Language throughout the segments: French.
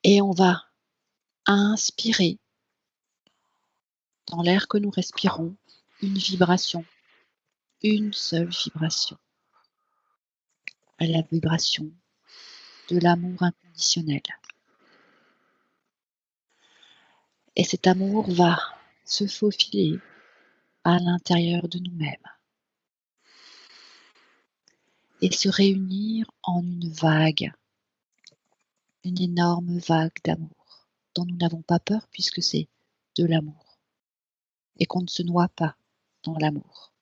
Et on va inspirer dans l'air que nous respirons une vibration, une seule vibration, la vibration de l'amour inconditionnel. Et cet amour va se faufiler à l'intérieur de nous-mêmes et se réunir en une vague, une énorme vague d'amour dont nous n'avons pas peur puisque c'est de l'amour et qu'on ne se noie pas dans l'amour,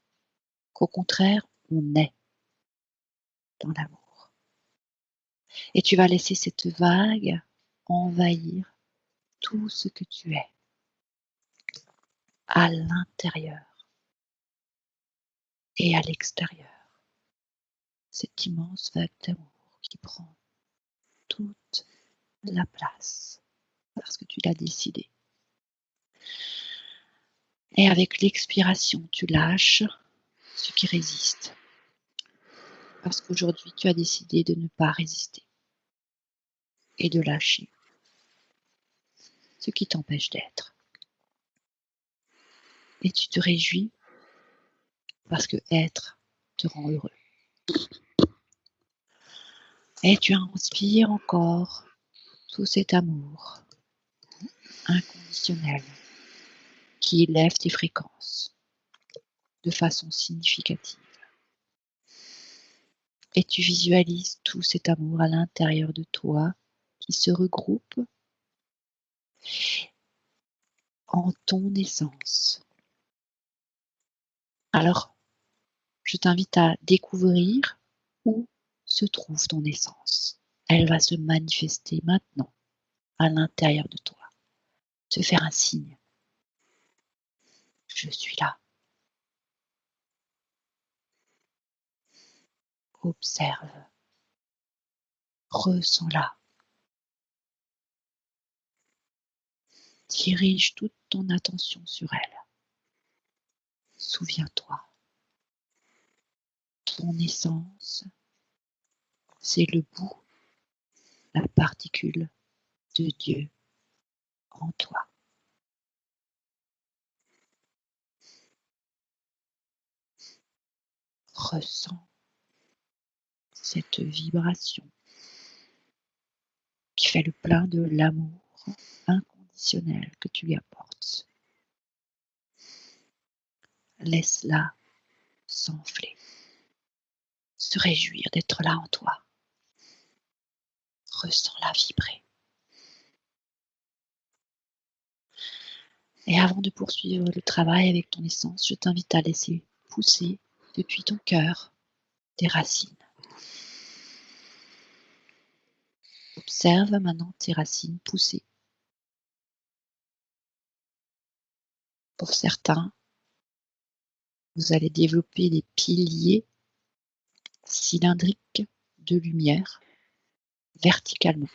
qu'au contraire on est dans l'amour. Et tu vas laisser cette vague envahir tout ce que tu es à l'intérieur et à l'extérieur. Cette immense vague d'amour qui prend toute la place parce que tu l'as décidé. Et avec l'expiration, tu lâches ce qui résiste. Parce qu'aujourd'hui, tu as décidé de ne pas résister et de lâcher ce qui t'empêche d'être. Et tu te réjouis parce que être te rend heureux. Et tu inspires encore tout cet amour inconditionnel qui élève tes fréquences de façon significative. Et tu visualises tout cet amour à l'intérieur de toi qui se regroupe en ton essence. Alors, je t'invite à découvrir où se trouve ton essence. Elle va se manifester maintenant à l'intérieur de toi, te faire un signe. Je suis là. Observe. Ressens-la. Dirige toute ton attention sur elle. Souviens-toi. Ton essence, c'est le bout, la particule de Dieu en toi. Ressens cette vibration qui fait le plein de l'amour inconditionnel que tu lui apportes. Laisse-la s'enfler, se réjouir d'être là en toi. Ressens-la vibrer. Et avant de poursuivre le travail avec ton essence, je t'invite à laisser pousser depuis ton cœur tes racines. Observe maintenant tes racines pousser. Pour certains, vous allez développer des piliers cylindriques de lumière verticalement.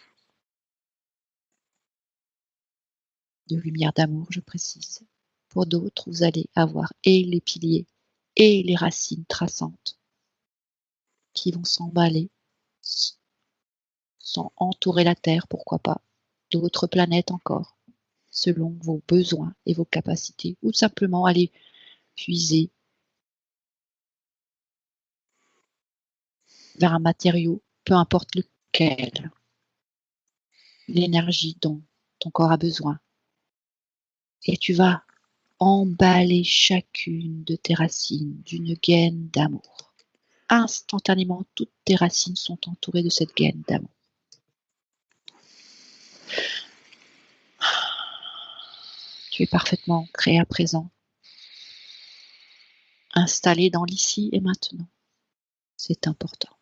De lumière d'amour, je précise. Pour d'autres, vous allez avoir et les piliers et les racines traçantes qui vont s'emballer, sans entourer la Terre, pourquoi pas, d'autres planètes encore, selon vos besoins et vos capacités, ou simplement aller puiser vers un matériau, peu importe lequel, l'énergie dont ton corps a besoin. Et tu vas emballer chacune de tes racines d'une gaine d'amour. Instantanément, toutes tes racines sont entourées de cette gaine d'amour. Tu es parfaitement ancré à présent, installé dans l'ici et maintenant. C'est important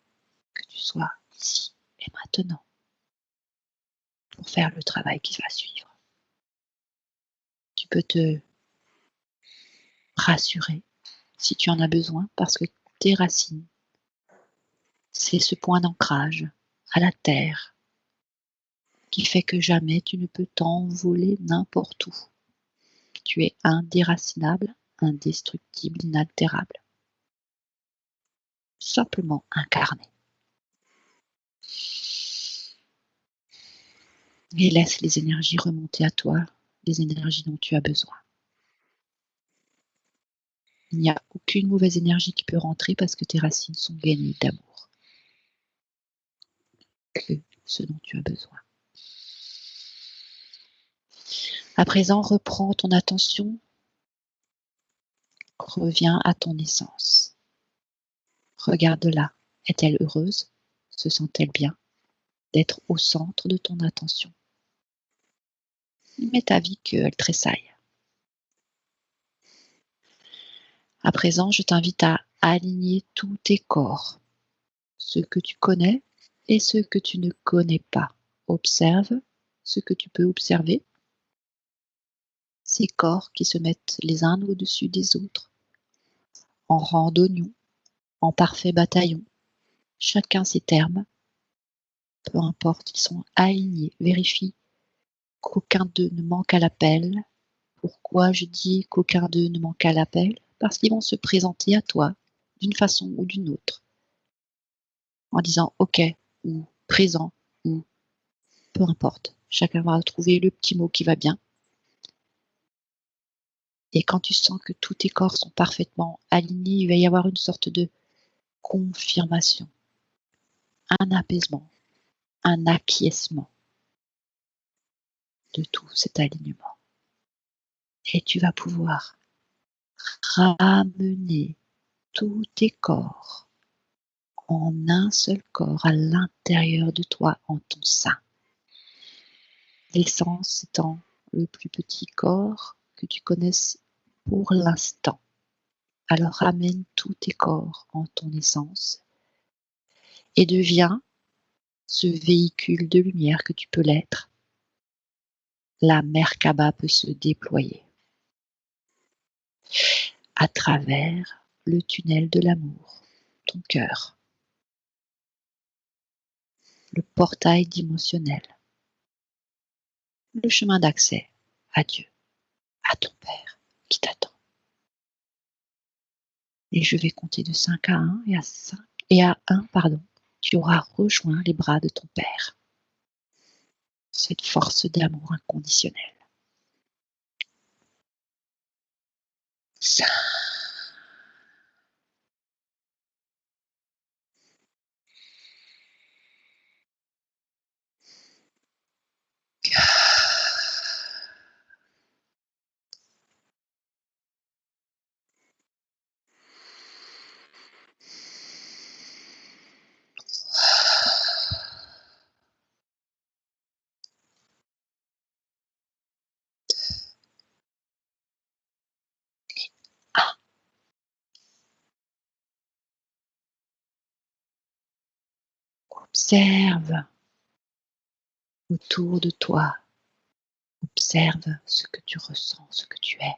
que tu sois ici et maintenant pour faire le travail qui va suivre. Tu peux te rassurer si tu en as besoin parce que tes racines, c'est ce point d'ancrage à la terre qui fait que jamais tu ne peux t'envoler n'importe où. Tu es indéracinable, indestructible, inaltérable. Simplement incarné. Et laisse les énergies remonter à toi, les énergies dont tu as besoin. Il n'y a aucune mauvaise énergie qui peut rentrer parce que tes racines sont gainées d'amour. Que ce dont tu as besoin. À présent, reprends ton attention. Reviens à ton essence. Regarde-la. Est-elle heureuse? Se sent-elle bien d'être au centre de ton attention? Il m'est avis qu'elle tressaille. À présent, je t'invite à aligner tous tes corps, ceux que tu connais et ceux que tu ne connais pas. Observe ce que tu peux observer. Ces corps qui se mettent les uns au-dessus des autres, en rang d'oignons, en parfait bataillon, chacun ses termes, peu importe, ils sont alignés. Vérifie qu'aucun d'eux ne manque à l'appel. Pourquoi je dis qu'aucun d'eux ne manque à l'appel? Parce qu'ils vont se présenter à toi d'une façon ou d'une autre, en disant OK ou présent ou peu importe. Chacun va trouver le petit mot qui va bien. Et quand tu sens que tous tes corps sont parfaitement alignés, il va y avoir une sorte de confirmation, un apaisement, un acquiescement de tout cet alignement. Et tu vas pouvoir ramener tous tes corps en un seul corps à l'intérieur de toi, en ton sein. L'essence étant le plus petit corps que tu connaisses pour l'instant. Alors ramène tous tes corps en ton essence et deviens ce véhicule de lumière que tu peux l'être. La Merkaba peut se déployer à travers le tunnel de l'amour, ton cœur, le portail dimensionnel, le chemin d'accès à Dieu, à ton Père qui t'attend. Et je vais compter de 5 à 1 et à 1, tu auras rejoint les bras de ton Père. Cette force d'amour inconditionnel. 5. Observe autour de toi. Observe ce que tu ressens, ce que tu es.